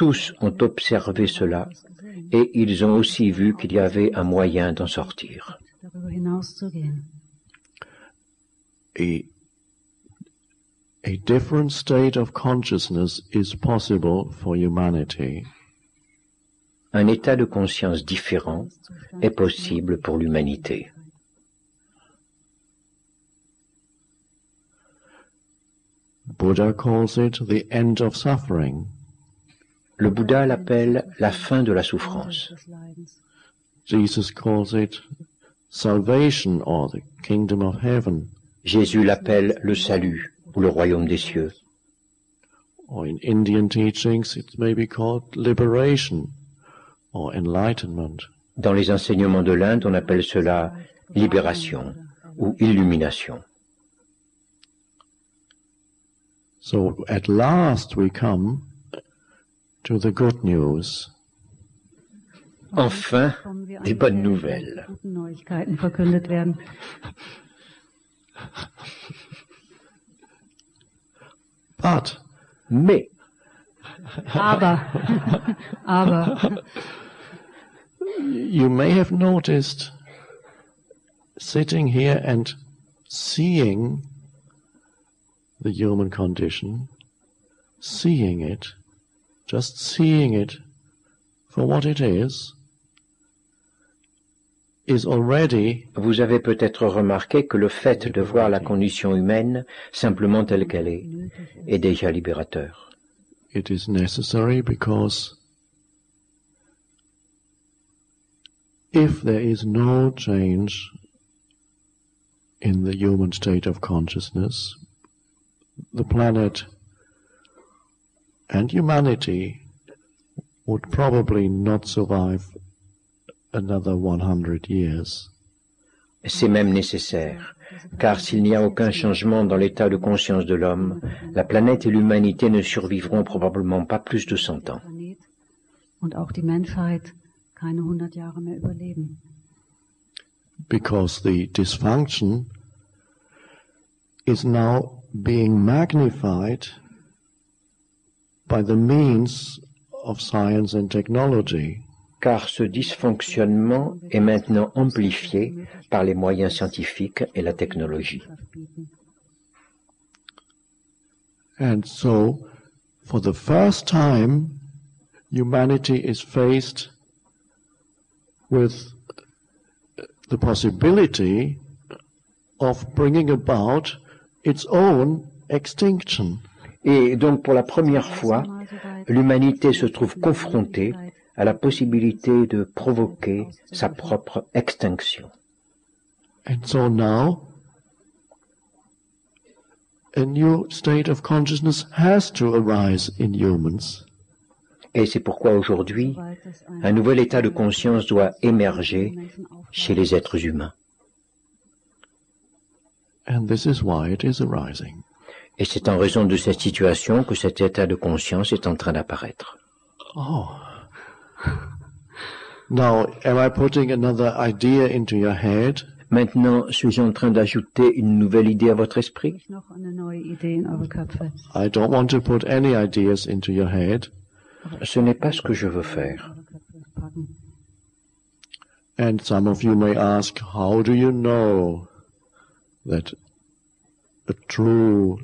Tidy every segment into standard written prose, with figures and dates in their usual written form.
Tous ont observé cela et ils ont aussi vu qu'il y avait un moyen d'en sortir. A different state of consciousness is possible for humanity. Un état de conscience différent est possible pour l'humanité. Buddha calls it the end of suffering. Le Bouddha l'appelle la fin de la souffrance. Jesus calls it salvation or the kingdom of heaven. Jésus l'appelle le salut ou le royaume des cieux. Or in Indian teachings it may be called liberation or enlightenment. Dans les enseignements de l'Inde, on appelle cela libération ou illumination. So at last we come to the good news. Enfin, des bonnes nouvelles. Mais, you may have noticed sitting here and seeing the human condition, seeing it, just seeing it for what it is already. Vous avez peut-être remarqué que le fait de voir la condition humaine simplement telle qu'elle est déjà libérateur. It is necessary because if there is no change in the human state of consciousness, the planet and humanity would probably not survive another 100 years. C'est même nécessaire, car s'il n'y a aucun changement dans l'état de conscience de l'homme, la planète et l'humanité ne survivront probablement pas plus de 100 ans. Und auch die Menschheit keine 100 Jahre mehr überleben. Because the dysfunction is now being magnified by the means of science and technology. Car ce dysfonctionnement est maintenant amplifié par les moyens scientifiques et la technologie. And so, for the first time, humanity is faced with the possibility of bringing about its own extinction. Et donc pour la première fois, l'humanité se trouve confrontée à la possibilité de provoquer sa propre extinction. And so now, a new state of consciousness has to arise in humans. Et c'est pourquoi aujourd'hui, un nouvel état de conscience doit émerger chez les êtres humains. And this is why it is arising. Et c'est en raison de cette situation que cet état de conscience est en train d'apparaître. Oh. Now, am I putting another idea into your head? Maintenant, suis-je en train d'ajouter une nouvelle idée à votre esprit? I don't want to put any ideas into your head. Ce n'est pas ce que je veux faire. And some of you may ask, how do you know that a true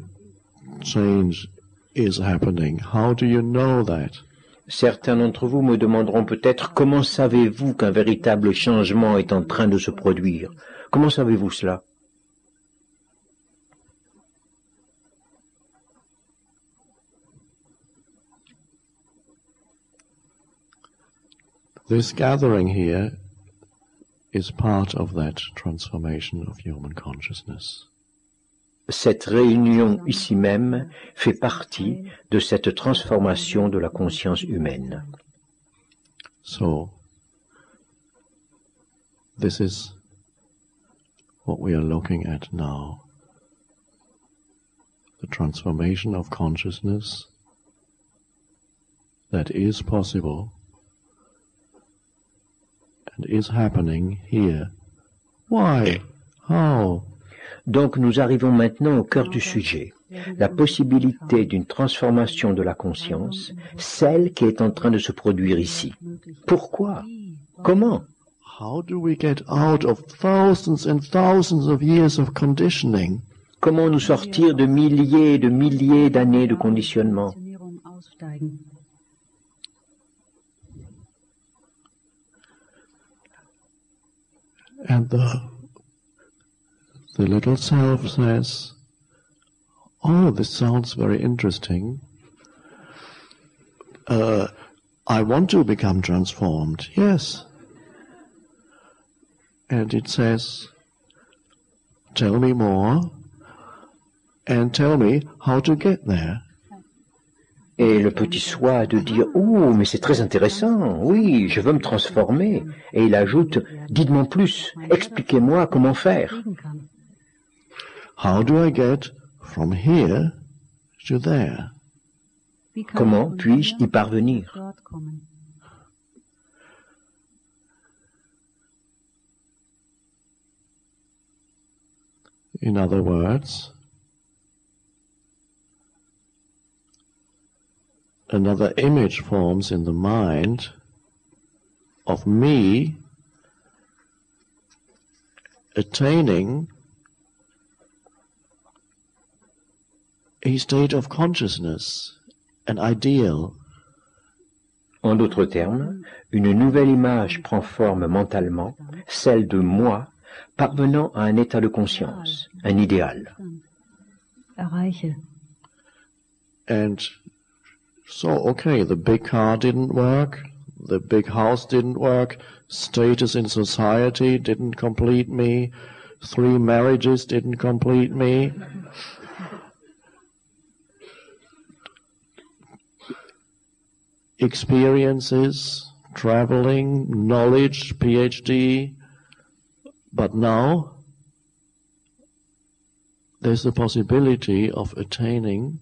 change is happening? How do you know that? Certains d'entre vous me demanderont peut-être comment savez-vous qu'un véritable changement est en train de se produire? Comment savez-vous cela? This gathering here is part of that transformation of human consciousness. Cette réunion ici même fait partie de cette transformation de la conscience humaine. So, this is what we are looking at now. The transformation of consciousness that is possible and is happening here. Why? How? Donc nous arrivons maintenant au cœur du sujet. la possibilité d'une transformation de la conscience, celle qui est en train de se produire ici. Pourquoi? Comment? How do we get out of thousands and thousands of years of conditioning? Comment nous sortir de milliers et de milliers d'années de conditionnement? And the little self says, "Oh, this sounds very interesting. I want to become transformed, yes." And it says, "Tell me more, and tell me how to get there." Et le petit soi de dire « Oh, mais c'est très intéressant, oui, je veux me transformer. » Et il ajoute « Dites-moi plus, expliquez-moi comment faire. » How do I get from here to there? Comment puis-je y parvenir? In other words, another image forms in the mind of me attaining a state of consciousness, an ideal. En d'autres termes, une nouvelle image prend forme mentalement, celle de moi, parvenant à un état de conscience, un idéal. And so, okay, the big car didn't work, the big house didn't work, status in society didn't complete me, 3 marriages didn't complete me. Experiences, traveling, knowledge, PhD, but now there's the possibility of attaining,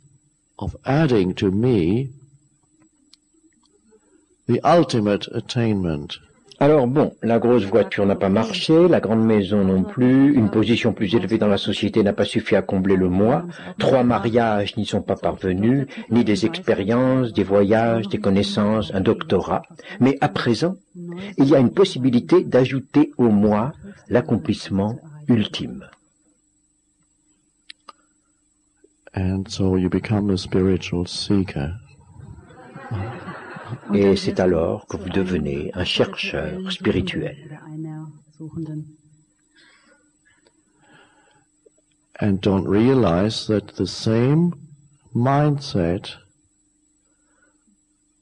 of adding to me the ultimate attainment. Alors bon, la grosse voiture n'a pas marché, la grande maison non plus, une position plus élevée dans la société n'a pas suffi à combler le moi, 3 mariages n'y sont pas parvenus, ni des expériences, des voyages, des connaissances, un doctorat. Mais à présent, il y a une possibilité d'ajouter au moi l'accomplissement ultime. And so you become a spiritual seeker. Et c'est alors que vous devenez un chercheur spirituel. And don't realize that the same mindset,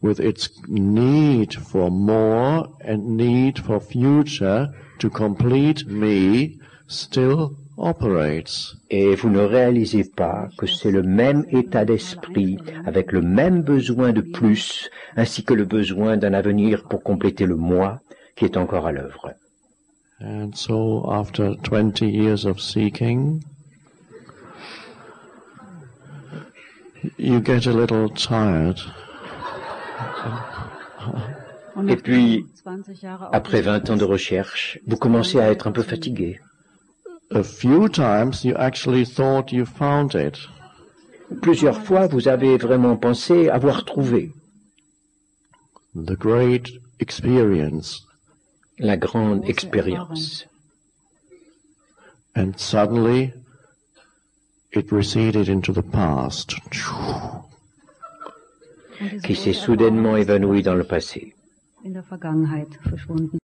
with its need for more and need for future to complete me, still operates. Et vous ne réalisez pas que c'est le même état d'esprit, avec le même besoin de plus, ainsi que le besoin d'un avenir pour compléter le moi, qui est encore à l'œuvre. And so, after 20 years of seeking, you get a little tired. Et puis, après 20 ans de recherche, vous commencez à être un peu fatigué. A few times you actually thought you found it. Plusieurs fois, vous avez vraiment pensé avoir trouvé The great experience. la grande expérience. And suddenly it receded into the past. Qui s'est soudainement évanoui dans le passé.